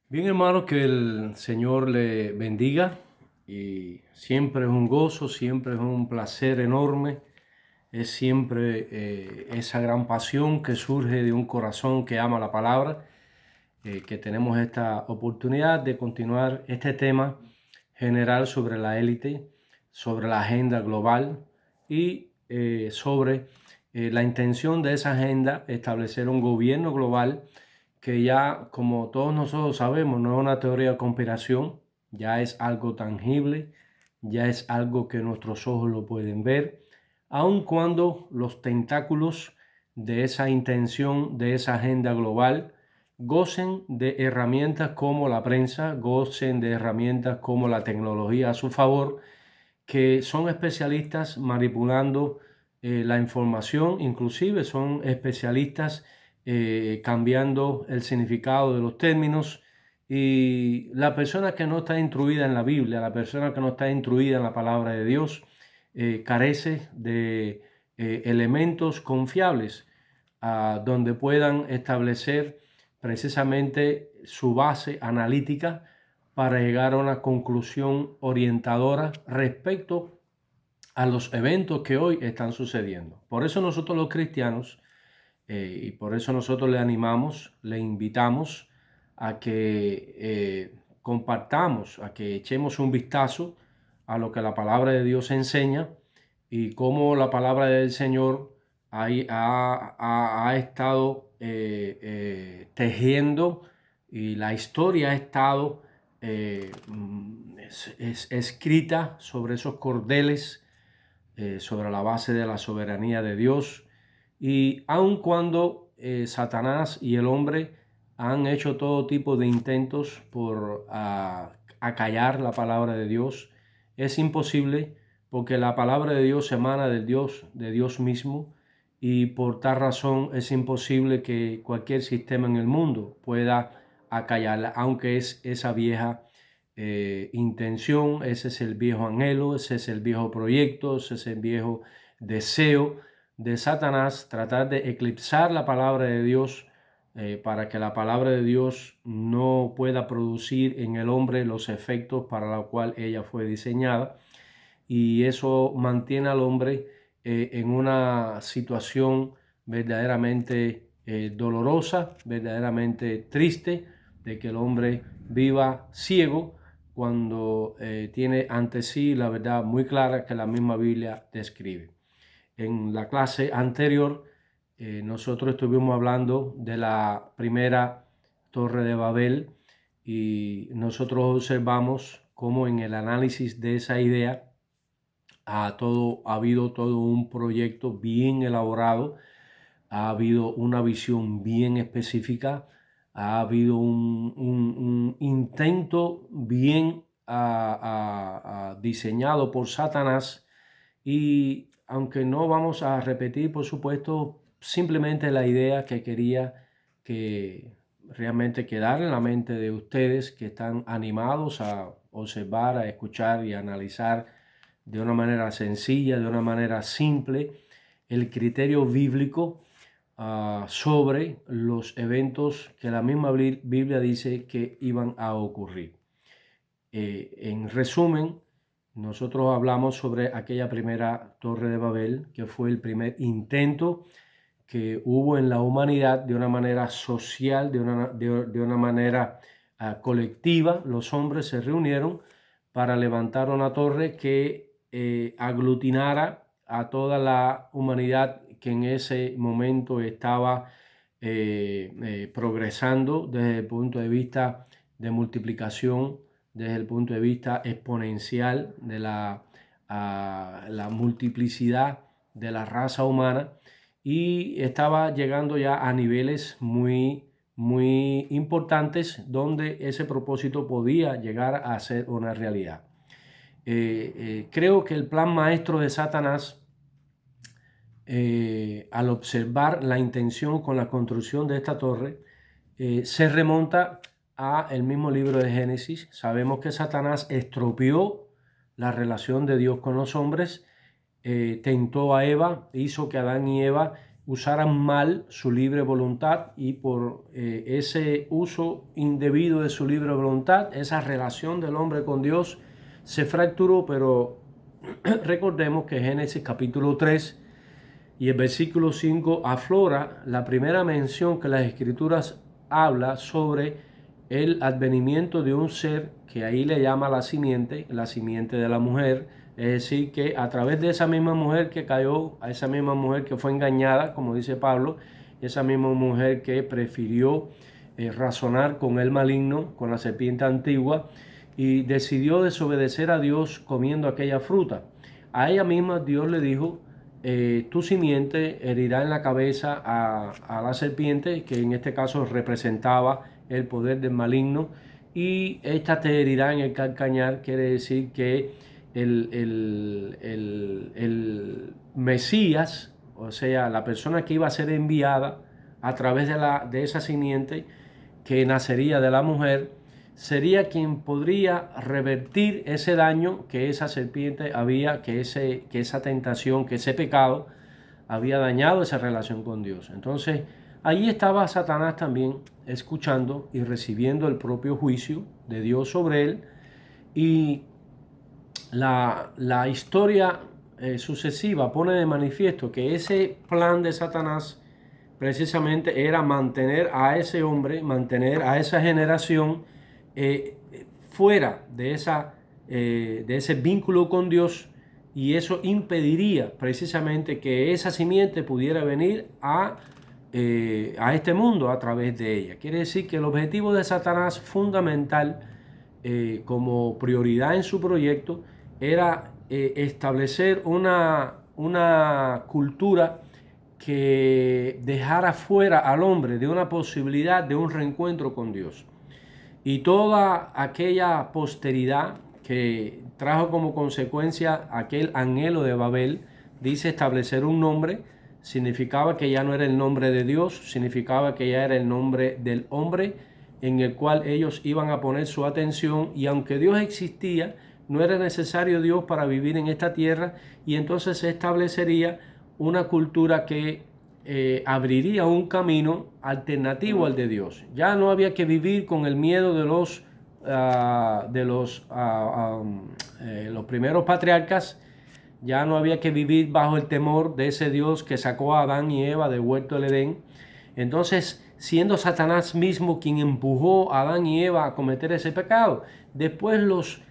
Bien, hermano, que el Señor le bendiga y siempre es un gozo, siempre es un placer enorme, es siempre esa gran pasión que surge de un corazón que ama la palabra, que tenemos esta oportunidad de continuar este tema general sobre la élite, sobre la agenda global y sobre la intención de esa agenda, establecer un gobierno global que ya, como todos nosotros sabemos, no es una teoría de conspiración, ya es algo tangible, ya es algo que nuestros ojos lo pueden ver, aun cuando los tentáculos de esa intención, de esa agenda global, gocen de herramientas como la prensa, gocen de herramientas como la tecnología a su favor, que son especialistas manipulando la información, inclusive son especialistas cambiando el significado de los términos, y la persona que no está instruida en la Biblia, la persona que no está instruida en la palabra de Dios, carece de elementos confiables donde puedan establecer precisamente su base analítica para llegar a una conclusión orientadora respecto a los eventos que hoy están sucediendo. Por eso nosotros los cristianos, y por eso nosotros le animamos, le invitamos a que compartamos, a que echemos un vistazo a lo que la palabra de Dios enseña y cómo la palabra del Señor ha estado tejiendo, y la historia ha estado escrita sobre esos cordeles, sobre la base de la soberanía de Dios. Y aun cuando Satanás y el hombre han hecho todo tipo de intentos por acallar la palabra de Dios, es imposible, porque la palabra de Dios emana de Dios mismo, y por tal razón es imposible que cualquier sistema en el mundo pueda acallarla, aunque es esa vieja intención, ese es el viejo anhelo, ese es el viejo proyecto, ese es el viejo deseo de Satanás, tratar de eclipsar la palabra de Dios, para que la palabra de Dios no pueda producir en el hombre los efectos para los cuales ella fue diseñada, y eso mantiene al hombre en una situación verdaderamente dolorosa, verdaderamente triste, de que el hombre viva ciego cuando tiene ante sí la verdad muy clara que la misma Biblia describe. En la clase anterior nosotros estuvimos hablando de la primera Torre de Babel, y nosotros observamos cómo en el análisis de esa idea ha habido todo un proyecto bien elaborado, ha habido una visión bien específica, ha habido un intento bien diseñado por Satanás. Y aunque no vamos a repetir, por supuesto, simplemente la idea que quería que realmente quedara en la mente de ustedes que están animados a observar, a escuchar y a analizar de una manera sencilla, de una manera simple, el criterio bíblico sobre los eventos que la misma Biblia dice que iban a ocurrir. En resumen, nosotros hablamos sobre aquella primera Torre de Babel, que fue el primer intento que hubo en la humanidad de una manera social, de una manera colectiva. Los hombres se reunieron para levantar una torre que aglutinara a toda la humanidad que en ese momento estaba progresando desde el punto de vista de multiplicación, desde el punto de vista exponencial de la multiplicidad de la raza humana, y estaba llegando ya a niveles muy importantes donde ese propósito podía llegar a ser una realidad. Creo que el plan maestro de Satanás, al observar la intención con la construcción de esta torre, se remonta a el mismo libro de Génesis. Sabemos que Satanás estropeó la relación de Dios con los hombres, tentó a Eva, hizo que Adán y Eva usaran mal su libre voluntad y por ese uso indebido de su libre voluntad, esa relación del hombre con Dios se fracturó, pero recordemos que Génesis capítulo 3 y el versículo 5 aflora la primera mención que las Escrituras habla sobre el advenimiento de un ser que ahí le llama la simiente de la mujer. Es decir, que a través de esa misma mujer que cayó, a esa misma mujer que fue engañada, como dice Pablo, esa misma mujer que prefirió razonar con el maligno, con la serpiente antigua, y decidió desobedecer a Dios comiendo aquella fruta. A ella misma Dios le dijo, tu simiente herirá en la cabeza a la serpiente, que en este caso representaba el poder del maligno, y esta te herirá en el calcañar. Quiere decir que el Mesías, o sea, la persona que iba a ser enviada a través de esa simiente que nacería de la mujer, sería quien podría revertir ese daño que esa serpiente había, que esa tentación, que ese pecado había dañado esa relación con Dios. Entonces, allí estaba Satanás también escuchando y recibiendo el propio juicio de Dios sobre él. Y la historia sucesiva pone de manifiesto que ese plan de Satanás precisamente era mantener a ese hombre, mantener a esa generación fuera de ese vínculo con Dios, y eso impediría precisamente que esa simiente pudiera venir a este mundo a través de ella. Quiere decir que el objetivo de Satanás fundamental, como prioridad en su proyecto, era establecer una cultura que dejara fuera al hombre de una posibilidad de un reencuentro con Dios. Y toda aquella posteridad que trajo como consecuencia aquel anhelo de Babel, dice establecer un nombre, significaba que ya no era el nombre de Dios, significaba que ya era el nombre del hombre en el cual ellos iban a poner su atención, y aunque Dios existía, no era necesario Dios para vivir en esta tierra, y entonces se establecería una cultura que abriría un camino alternativo al de Dios. Ya no había que vivir con el miedo de los primeros patriarcas. Ya no había que vivir bajo el temor de ese Dios que sacó a Adán y Eva del huerto del Edén. Entonces, siendo Satanás mismo quien empujó a Adán y Eva a cometer ese pecado, después los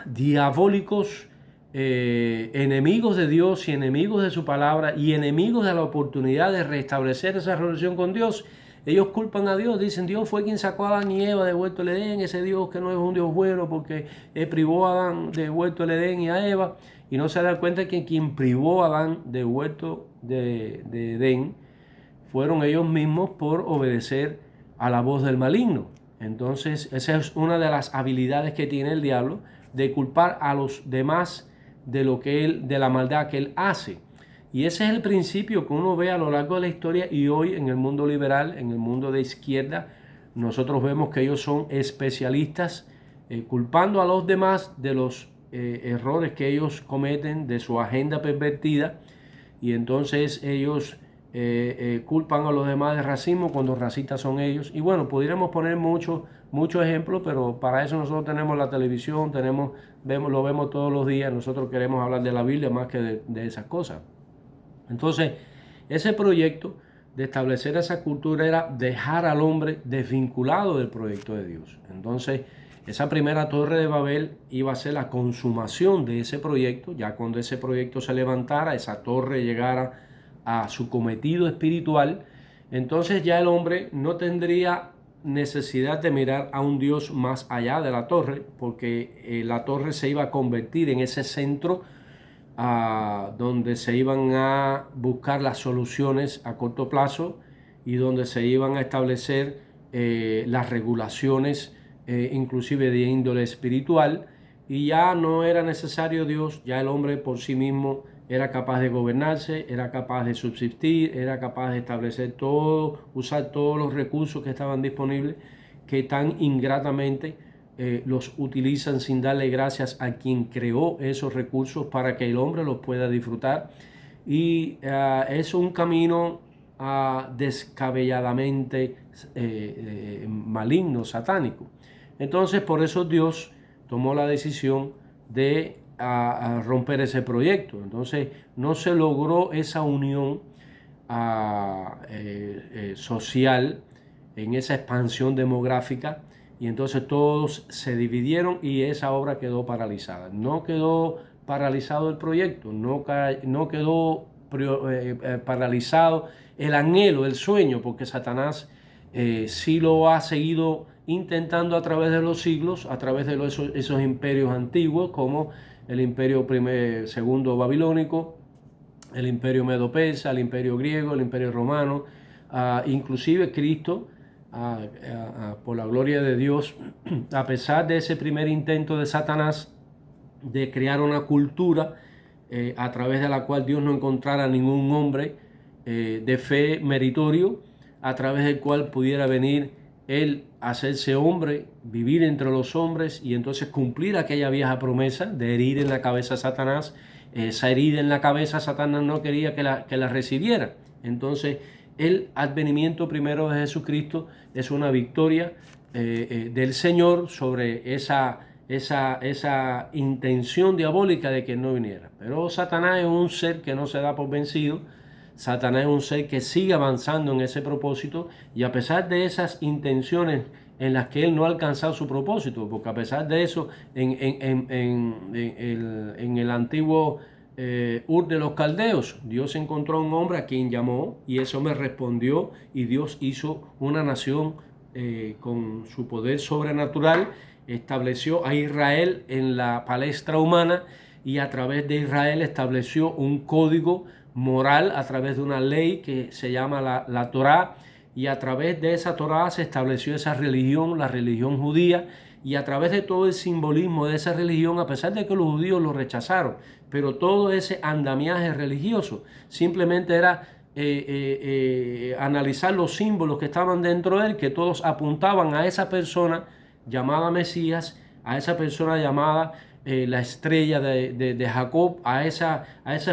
diabólicos enemigos de Dios y enemigos de su palabra y enemigos de la oportunidad de restablecer esa relación con Dios, ellos culpan a Dios, dicen Dios fue quien sacó a Adán y Eva de huerto del Edén, ese Dios que no es un Dios bueno porque privó a Adán de huerto del Edén y a Eva, y no se dan cuenta que quien privó a Adán de huerto de Edén fueron ellos mismos por obedecer a la voz del maligno. Entonces esa es una de las habilidades que tiene el diablo, de culpar a los demás de la maldad que él hace. Y ese es el principio que uno ve a lo largo de la historia, y hoy en el mundo liberal, en el mundo de izquierda, nosotros vemos que ellos son especialistas culpando a los demás de los errores que ellos cometen, de su agenda pervertida, y entonces ellos culpan a los demás de racismo cuando racistas son ellos. Y bueno, pudiéramos poner muchos ejemplos, pero para eso nosotros tenemos la televisión, lo vemos todos los días. Nosotros queremos hablar de la Biblia más que de esas cosas. Entonces, ese proyecto de establecer esa cultura era dejar al hombre desvinculado del proyecto de Dios. Entonces, esa primera torre de Babel iba a ser la consumación de ese proyecto. Ya cuando ese proyecto se levantara, esa torre llegara a su cometido espiritual, entonces ya el hombre no tendría necesidad de mirar a un Dios más allá de la torre, porque la torre se iba a convertir en ese centro donde se iban a buscar las soluciones a corto plazo y donde se iban a establecer las regulaciones inclusive de índole espiritual, y ya no era necesario Dios, ya el hombre por sí mismo era capaz de gobernarse, era capaz de subsistir, era capaz de establecer todo, usar todos los recursos que estaban disponibles, que tan ingratamente los utilizan sin darle gracias a quien creó esos recursos para que el hombre los pueda disfrutar. y es un camino descabelladamente maligno, satánico. Entonces, por eso Dios tomó la decisión de romper ese proyecto. Entonces, no se logró esa unión social en esa expansión demográfica, y entonces todos se dividieron y esa obra quedó paralizada. No quedó paralizado el proyecto, no quedó paralizado el anhelo, el sueño, porque Satanás sí lo ha seguido intentando a través de los siglos, a través de esos imperios antiguos, como el imperio segundo babilónico, el imperio medo-persa, el imperio griego, el imperio romano, inclusive Cristo, por la gloria de Dios, a pesar de ese primer intento de Satanás de crear una cultura a través de la cual Dios no encontrara ningún hombre de fe meritorio, a través del cual pudiera venir él a hacerse hombre, vivir entre los hombres y entonces cumplir aquella vieja promesa de herir en la cabeza a Satanás. Esa herida en la cabeza Satanás no quería que la recibiera. Entonces el advenimiento primero de Jesucristo es una victoria del Señor sobre esa intención diabólica de que no viniera. Pero Satanás es un ser que no se da por vencido. Satanás es un ser que sigue avanzando en ese propósito, y a pesar de esas intenciones en las que él no ha alcanzado su propósito, porque a pesar de eso, en el antiguo Ur de los Caldeos, Dios encontró a un hombre a quien llamó, y ese hombre respondió, y Dios hizo una nación con su poder sobrenatural, estableció a Israel en la palestra humana, y a través de Israel estableció un código moral a través de una ley que se llama la Torá, y a través de esa Torá se estableció esa religión, la religión judía, y a través de todo el simbolismo de esa religión, a pesar de que los judíos lo rechazaron, pero todo ese andamiaje religioso simplemente era analizar los símbolos que estaban dentro de él, que todos apuntaban a esa persona llamada Mesías, a esa persona llamada la estrella de Jacob, a esa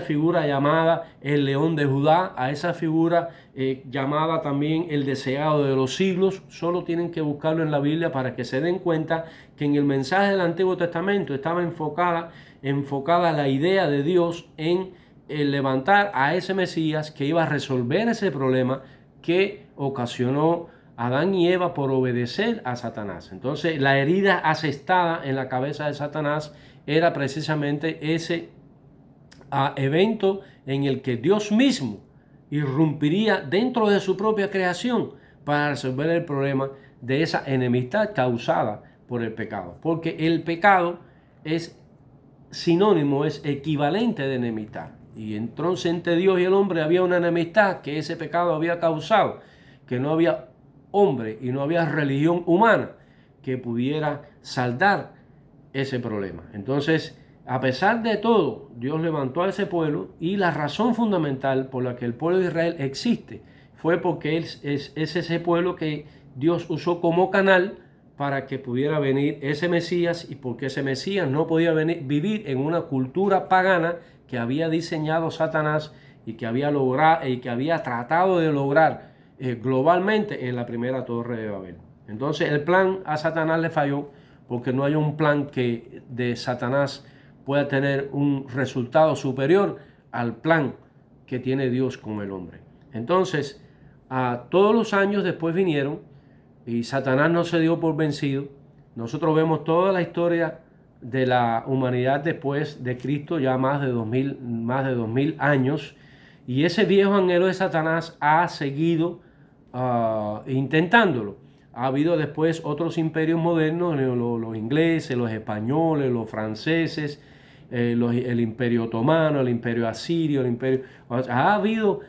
figura llamada el león de Judá, a esa figura llamada también el deseado de los siglos. Solo tienen que buscarlo en la Biblia para que se den cuenta que en el mensaje del Antiguo Testamento estaba enfocada la idea de Dios en levantar a ese Mesías que iba a resolver ese problema que ocasionó Adán y Eva por obedecer a Satanás. Entonces, la herida asestada en la cabeza de Satanás era precisamente ese evento en el que Dios mismo irrumpiría dentro de su propia creación para resolver el problema de esa enemistad causada por el pecado. Porque el pecado es sinónimo, es equivalente de enemistad. Y entonces entre Dios y el hombre había una enemistad que ese pecado había causado, que no había hombre y no había religión humana que pudiera saldar ese problema. Entonces, a pesar de todo, Dios levantó a ese pueblo, y la razón fundamental por la que el pueblo de Israel existe fue porque es ese pueblo que Dios usó como canal para que pudiera venir ese Mesías, y porque ese Mesías no podía vivir en una cultura pagana que había diseñado Satanás y que había logrado y que había tratado de lograr globalmente en la primera torre de Babel. Entonces el plan a Satanás le falló, porque no hay un plan que de Satanás pueda tener un resultado superior al plan que tiene Dios con el hombre. Entonces, todos los años después vinieron, y Satanás no se dio por vencido. Nosotros vemos toda la historia de la humanidad después de Cristo, ya más de 2000 años, y ese viejo anhelo de Satanás ha seguido intentándolo. Ha habido después otros imperios modernos, los ingleses, los españoles, los franceses, el imperio otomano, el imperio asirio, ha habido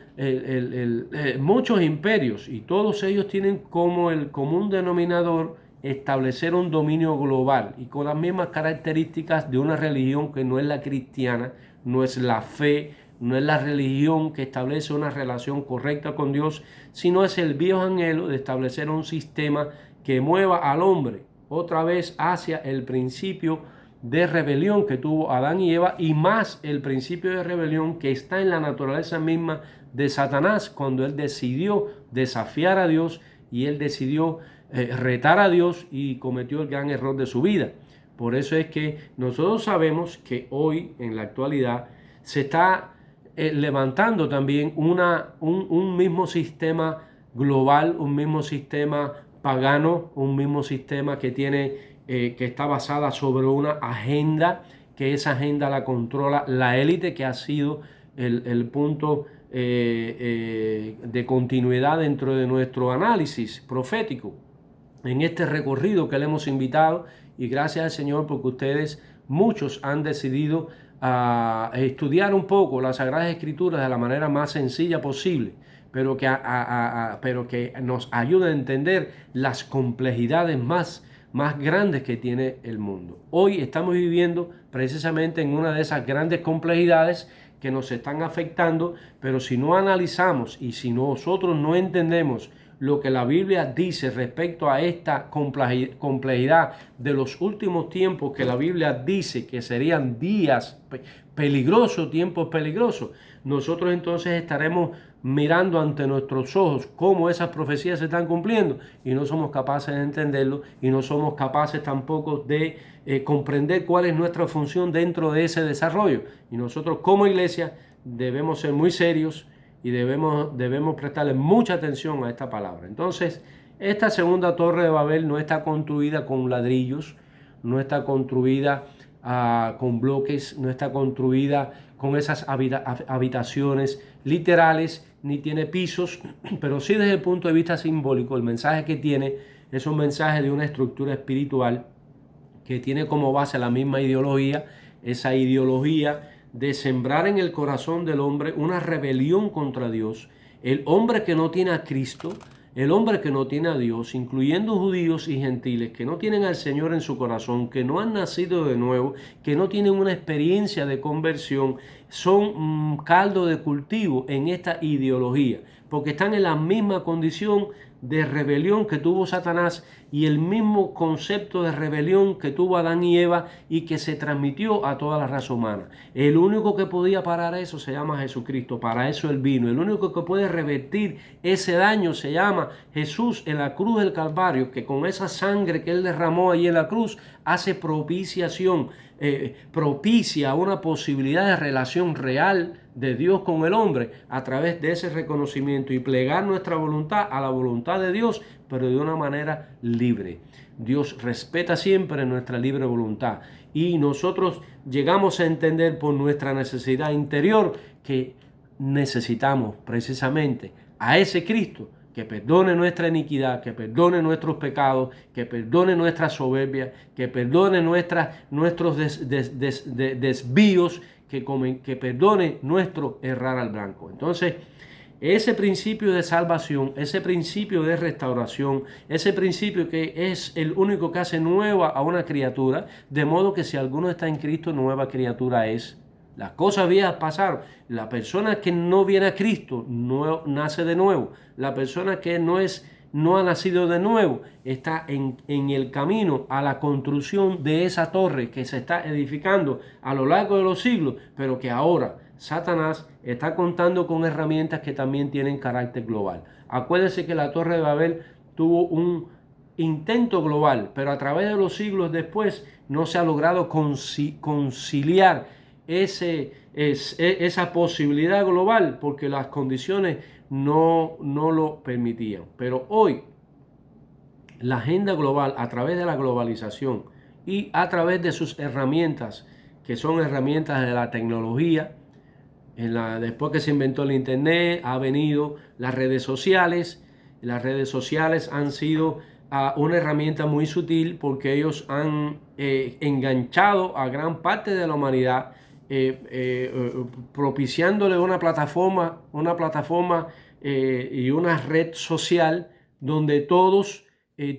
muchos imperios, y todos ellos tienen como el común denominador establecer un dominio global y con las mismas características de una religión que no es la cristiana, no es la fe, no es la religión que establece una relación correcta con Dios, sino es el viejo anhelo de establecer un sistema que mueva al hombre otra vez hacia el principio de rebelión que tuvo Adán y Eva, y más el principio de rebelión que está en la naturaleza misma de Satanás, cuando él decidió desafiar a Dios y él decidió retar a Dios y cometió el gran error de su vida. Por eso es que nosotros sabemos que hoy, en la actualidad, se está levantando también un mismo sistema global, un mismo sistema pagano, un mismo sistema que que está basada sobre una agenda, que esa agenda la controla la élite, que ha sido el punto de continuidad dentro de nuestro análisis profético en este recorrido que le hemos invitado, y gracias al Señor porque ustedes, muchos, han decidido estudiar un poco las Sagradas Escrituras de la manera más sencilla posible, pero que nos ayuda a entender las complejidades más grandes que tiene el mundo. Hoy estamos viviendo precisamente en una de esas grandes complejidades que nos están afectando, pero si no analizamos y si nosotros no entendemos lo que la Biblia dice respecto a esta complejidad de los últimos tiempos, que la Biblia dice que serían días peligrosos, tiempos peligrosos, nosotros entonces estaremos mirando ante nuestros ojos cómo esas profecías se están cumpliendo y no somos capaces de entenderlo, y no somos capaces tampoco de comprender cuál es nuestra función dentro de ese desarrollo. Y nosotros como iglesia debemos ser muy serios y debemos prestarle mucha atención a esta palabra. Entonces, esta segunda torre de Babel no está construida con ladrillos, no está construida con bloques, no está construida con esas habitaciones literales, ni tiene pisos, pero sí desde el punto de vista simbólico, el mensaje que tiene es un mensaje de una estructura espiritual que tiene como base la misma ideología, esa ideología de sembrar en el corazón del hombre una rebelión contra Dios. El hombre que no tiene a Cristo, el hombre que no tiene a Dios, incluyendo judíos y gentiles que no tienen al Señor en su corazón, que no han nacido de nuevo, que no tienen una experiencia de conversión, son caldo de cultivo en esta ideología, porque están en la misma condición de rebelión que tuvo Satanás y el mismo concepto de rebelión que tuvo Adán y Eva y que se transmitió a toda la raza humana. El único que podía parar eso se llama Jesucristo, para eso Él vino. El único que puede revertir ese daño se llama Jesús en la cruz del Calvario, que con esa sangre que Él derramó ahí en la cruz hace propiciación, propicia una posibilidad de relación real de Dios con el hombre a través de ese reconocimiento y plegar nuestra voluntad a la voluntad de Dios, pero de una manera libre. Dios respeta siempre nuestra libre voluntad y nosotros llegamos a entender por nuestra necesidad interior que necesitamos precisamente a ese Cristo que perdone nuestra iniquidad, que perdone nuestros pecados, que perdone nuestra soberbia, que perdone nuestros desvíos, que perdone nuestro errar al blanco. Entonces, ese principio de salvación, ese principio de restauración, ese principio que es el único que hace nueva a una criatura, de modo que si alguno está en Cristo, nueva criatura es. Las cosas viejas pasaron. La persona que no viene a Cristo no nace de nuevo. La persona que no ha nacido de nuevo está en el camino a la construcción de esa torre que se está edificando a lo largo de los siglos, pero que ahora Satanás está contando con herramientas que también tienen carácter global. Acuérdense que la Torre de Babel tuvo un intento global, pero a través de los siglos después no se ha logrado conciliar esa posibilidad global porque las condiciones no lo permitían. Pero hoy la agenda global, a través de la globalización y a través de sus herramientas, que son herramientas de la tecnología, después que se inventó el internet, ha venido las redes sociales. Las redes sociales han sido una herramienta muy sutil porque ellos han enganchado a gran parte de la humanidad, propiciándole una plataforma y una red social donde todos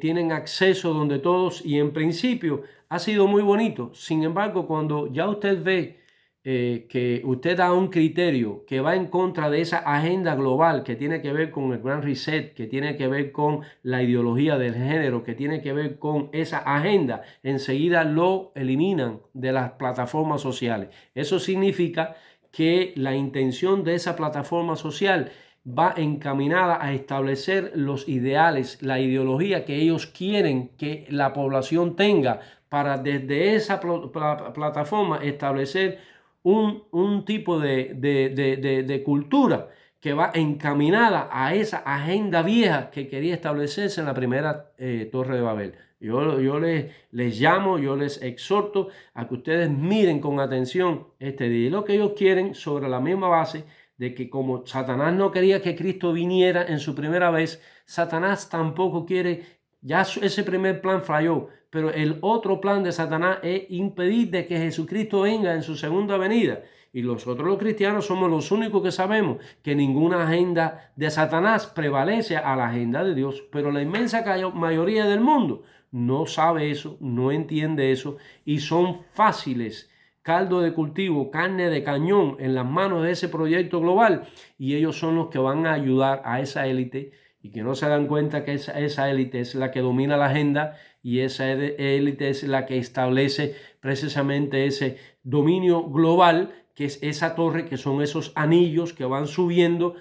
tienen acceso, donde todos, y en principio ha sido muy bonito. Sin embargo, cuando ya usted ve que usted da un criterio que va en contra de esa agenda global que tiene que ver con el Gran Reset, que tiene que ver con la ideología del género, que tiene que ver con esa agenda, enseguida lo eliminan de las plataformas sociales. Eso significa que la intención de esa plataforma social va encaminada a establecer los ideales, la ideología que ellos quieren que la población tenga, para desde esa plataforma establecer un tipo de cultura que va encaminada a esa agenda vieja que quería establecerse en la primera Torre de Babel. Yo les llamo, yo les exhorto a que ustedes miren con atención este día. Y lo que ellos quieren, sobre la misma base de que como Satanás no quería que Cristo viniera en su primera vez, Satanás tampoco quiere, ya ese primer plan falló, pero el otro plan de Satanás es impedir de que Jesucristo venga en su segunda venida. Y nosotros los cristianos somos los únicos que sabemos que ninguna agenda de Satanás prevalece a la agenda de Dios, pero la inmensa mayoría del mundo no sabe eso, no entiende eso, y son fáciles caldo de cultivo, carne de cañón en las manos de ese proyecto global, y ellos son los que van a ayudar a esa élite, y que no se dan cuenta que esa élite es la que domina la agenda, y esa élite es la que establece precisamente ese dominio global, que es esa torre, que son esos anillos que van subiendo.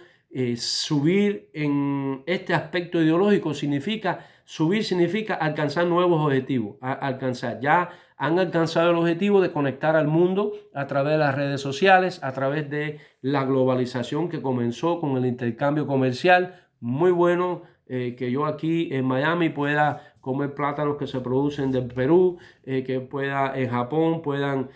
Subir en este aspecto ideológico significa, subir significa alcanzar nuevos objetivos, ya han alcanzado el objetivo de conectar al mundo a través de las redes sociales, a través de la globalización que comenzó con el intercambio comercial. Muy bueno que yo aquí en Miami pueda comer plátanos que se producen del Perú, que pueda en Japón puedan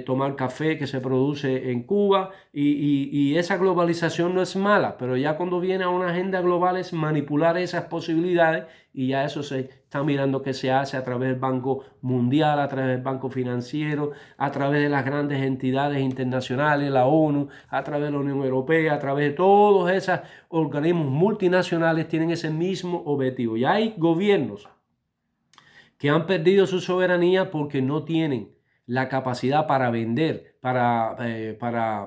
tomar café que se produce en Cuba, y esa globalización no es mala, pero ya cuando viene a una agenda global es manipular esas posibilidades, y ya eso se está mirando que se hace a través del Banco Mundial, a través del Banco Financiero, a través de las grandes entidades internacionales, la ONU, a través de la Unión Europea, a través de todos esos organismos multinacionales, tienen ese mismo objetivo. Y hay gobiernos que han perdido su soberanía porque no tienen la capacidad para vender, para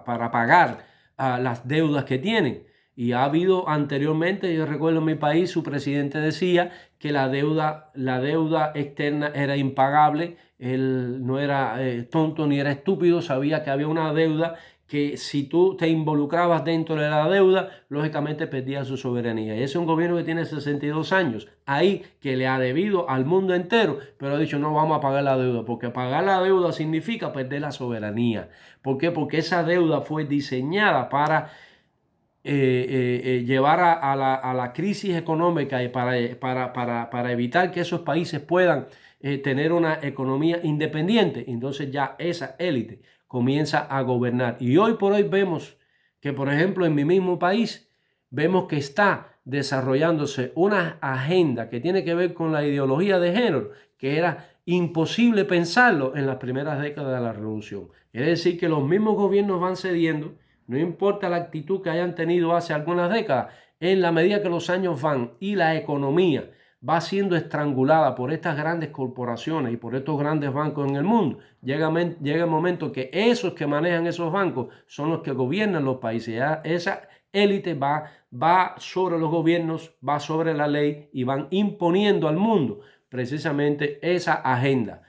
pagar las deudas que tienen. Y ha habido anteriormente, yo recuerdo en mi país, su presidente decía que la deuda externa era impagable. Él no era tonto ni era estúpido, sabía que había una deuda que si tú te involucrabas dentro de la deuda, lógicamente perdías su soberanía. Y ese es un gobierno que tiene 62 años, ahí, que le ha debido al mundo entero, pero ha dicho no vamos a pagar la deuda, porque pagar la deuda significa perder la soberanía. ¿Por qué? Porque esa deuda fue diseñada para llevar a la crisis económica, y para evitar que esos países puedan tener una economía independiente. Entonces ya esa élite comienza a gobernar. Y hoy por hoy vemos que, por ejemplo, en mi mismo país, vemos que está desarrollándose una agenda que tiene que ver con la ideología de género, que era imposible pensarlo en las primeras décadas de la revolución. Es decir, que los mismos gobiernos van cediendo, no importa la actitud que hayan tenido hace algunas décadas, en la medida que los años van y la economía va siendo estrangulada por estas grandes corporaciones y por estos grandes bancos en el mundo, llega el momento que esos que manejan esos bancos son los que gobiernan los países. Ya esa élite va sobre los gobiernos, va sobre la ley, y van imponiendo al mundo precisamente esa agenda